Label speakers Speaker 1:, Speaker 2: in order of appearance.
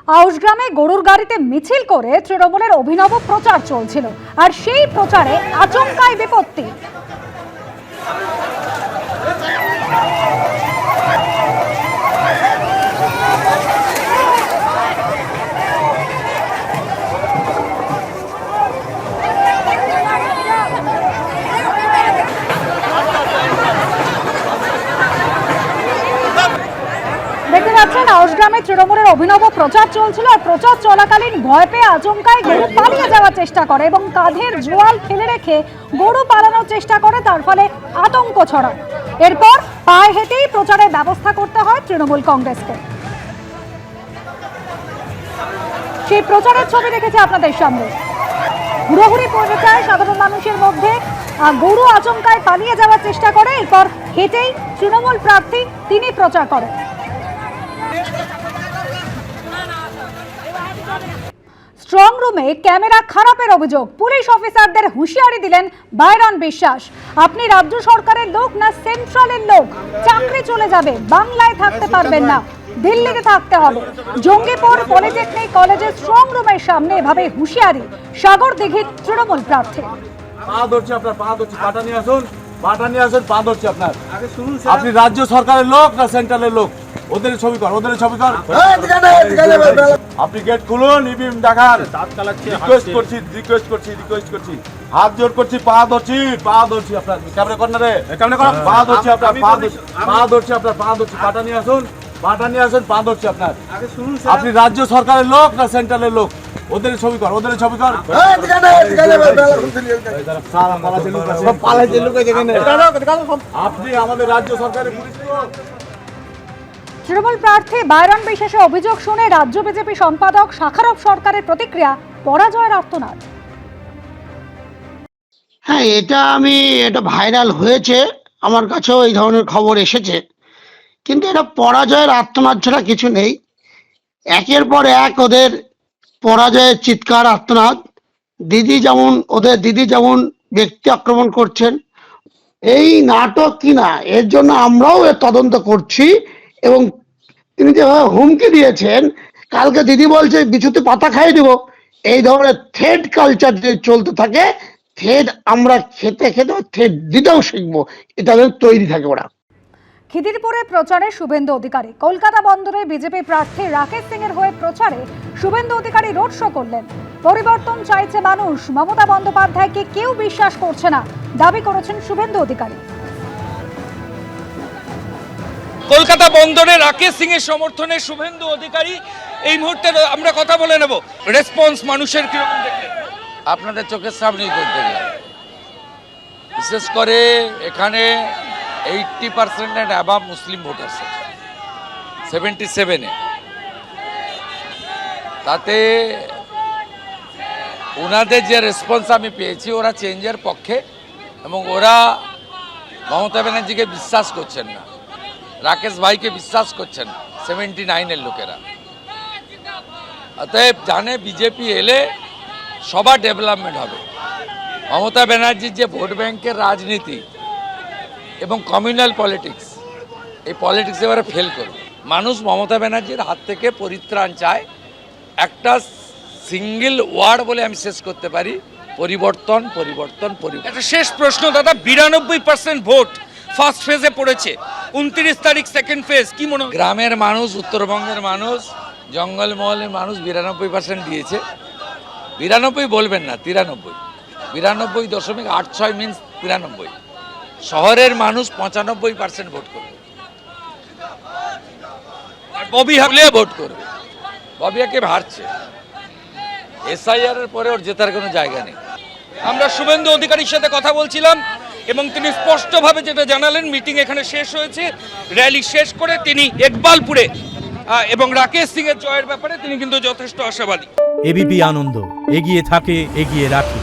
Speaker 1: আউশগ্রামে গরুর গাড়িতে মিছিল করে তৃণমূলের অভিনব প্রচার চলছিল, আর সেই প্রচারে আচমকাই বিপত্তি। দেখতে পাচ্ছেন আউশগ্রামে তৃণমূলের অভিনব প্রচার চলছিল, আর প্রচার চলাকালীন ভয় পেয়ে আচমকাই গরু পালিয়ে যাওয়ার চেষ্টা করে এবং কাঁধের জোয়াল ফেলে রেখে গরু পালানোর চেষ্টা করে, তার ফলে আতঙ্ক ছড়ায়। এরপর পায়ে হেঁটেই প্রচারের ব্যবস্থা করতে হয় তৃণমূল কংগ্রেসকে। সেই প্রচারের ছবি রেখেছে আপনাদের সামনে। হুড়োহুড়ি পড়ে যায় সাধারণ মানুষের মধ্যে, গরু আচমকায় পালিয়ে যাওয়ার চেষ্টা করে, এরপর হেঁটেই তৃণমূল প্রার্থী তিনি প্রচার করেন। স্ট্রং রুমে ক্যামেরা খারাপের অভিযোগ, পুলিশ অফিসারদের হুঁশিয়ারি দিলেন বাইরন বিশ্বাস। আপনি রাজ্য সরকারের লোক না সেন্ট্রালের লোক, চাকরি চলে যাবে, বাংলায় থাকতে পারবেন না, দিল্লিতে থাকতে হবে। জঙ্গিপুর পলিটেকনিক কলেজের স্ট্রং রুমের সামনে এভাবে হুঁশিয়ারি সাগর দিঘির তৃণমূল প্রার্থী।
Speaker 2: আপনি রাজ্য সরকারের লোক না সেন্ট্রালের লোক, ওদের ছবি কর, ওদের ছবি কর। আপনি গেট খুলুন, ইভিএম দেখান। রিকোয়েস্ট করছি, হাত জোর করছি, পা ধরছি আপনার ক্যামেরা কর্নারে, পা ধরছি আপনার, পা ধরছি, পাটা নিয়ে আসুন, পা ধরছি আপনার। আপনি রাজ্য সরকারের লোক না সেন্ট্রালের লোক, ওদের ছবি কর, আপনি আমাদের রাজ্য সরকারের পুলিশ।
Speaker 1: তৃণমূল প্রার্থী বাইরন বিশ্বাসের অভিযোগ শুনে রাজ্য বিজেপি সম্পাদক শাখারব সরকারের প্রতিক্রিয়া, পরাজয়ের আর্তনাদ।
Speaker 3: হ্যাঁ, এটা ভাইরাল হয়েছে, আমার কাছেও এই ধরনের খবর এসেছে, কিন্তু এটা পরাজয়ের আর্তনাদ ছাড়া কিছু নেই। একের পর এক ওদের পরাজয়ের চিৎকার, আর্তনাদ। ওদের দিদি যেমন ব্যক্তি আক্রমণ করছেন, এই নাটক কিনা, এর জন্য আমরাও এর তদন্ত করছি। এবং তিনি যেভাবে হুমকি দিয়েছেন, কালকে দিদি বলছে বিছুতে পাতা খাইয়ে দিব, এই ধরনের থ্রেড কালচার যদি চলতে থাকে, থ্রেড আমরা খেতে থ্রেড দিতেও শিখবো, এটা তৈরি থাকে ওরা।
Speaker 1: খিদিরপুরে প্রচারে শুভেন্দু অধিকারী। কলকাতা বন্দরে বিজেপি প্রার্থী রাকেশ সিং এর হয়ে প্রচারে শুভেন্দু অধিকারী রোড শো করলেন। পরিবর্তন চাইছে মানুষ, মমতা বন্দ্যোপাধ্যায়কে কেউ বিশ্বাস করছে না, দাবি করেছেন শুভেন্দু অধিকারী।
Speaker 4: কলকাতা বন্দরে রাকেশ সিং এর সমর্থনে শুভেন্দু অধিকারী এই মুহূর্তে আমরা কথা বলে নেব। রেসপন্স মানুষের কিরকম দেখলেন?
Speaker 5: আপনাদের চোখের সামনেই করতে গেলে বিশেষ করে এখানে 80% এন্ড অ্যাবাভ মুসলিম ভোট আছে, 77-এ। তাতে ওনাদের যে রেসপন্স আমি পেয়েছি, ওরা চেঞ্জের পক্ষে এবং ওরা মমতা ব্যানার্জিকে বিশ্বাস করছেন না, রাকেশ ভাইকে বিশ্বাস করছেন 79-এর লোকেরা। অতএব জানে বিজেপি এলে সবার ডেভেলপমেন্ট হবে। মমতা ব্যানার্জির যে ভোট ব্যাংকের রাজনীতি এবং কমিউনাল পলিটিক্স, এই পলিটিক্স এবারে ফেল করবে। মানুষ মমতা ব্যানার্জির হাত থেকে পরিত্রাণ চায়। একটা সিঙ্গেল ওয়ার্ড বলে আমি শেষ করতে পারি, পরিবর্তন।
Speaker 4: একটা শেষ প্রশ্ন দাদা, 92% ভোট ফার্স্ট ফেজে পড়েছে, 29 তারিখ সেকেন্ড ফেজ, কি মনে হয়?
Speaker 5: গ্রামের মানুষ, উত্তরবঙ্গের মানুষ, জঙ্গলমহলের মানুষ 92% দিয়েছে। 92 বলবেন না, 93.86 মিনস 93। শহরের মানুষ 95% ভোট করবে,
Speaker 4: ববি
Speaker 5: হারলে ভোট করবে। ববিয়াকে হারছে, এসআইআর এর পরে ওর জেতার কোনো জায়গা নেই।
Speaker 4: আমরা শুভেন্দু অধিকারীর সাথে কথা বলছিলাম এবং তিনি স্পষ্টভাবে যেটা জানালেন, মিটিং এখানে শেষ হয়েছে, র্যালি শেষ করে তিনি ইকবালপুরে এবং রাকেশ সিং এর জয়ের ব্যাপারে তিনি কিন্তু যথেষ্ট আশাবাদী।
Speaker 6: এবিপি আনন্দ, এগিয়ে থাকে, এগিয়ে রাখে।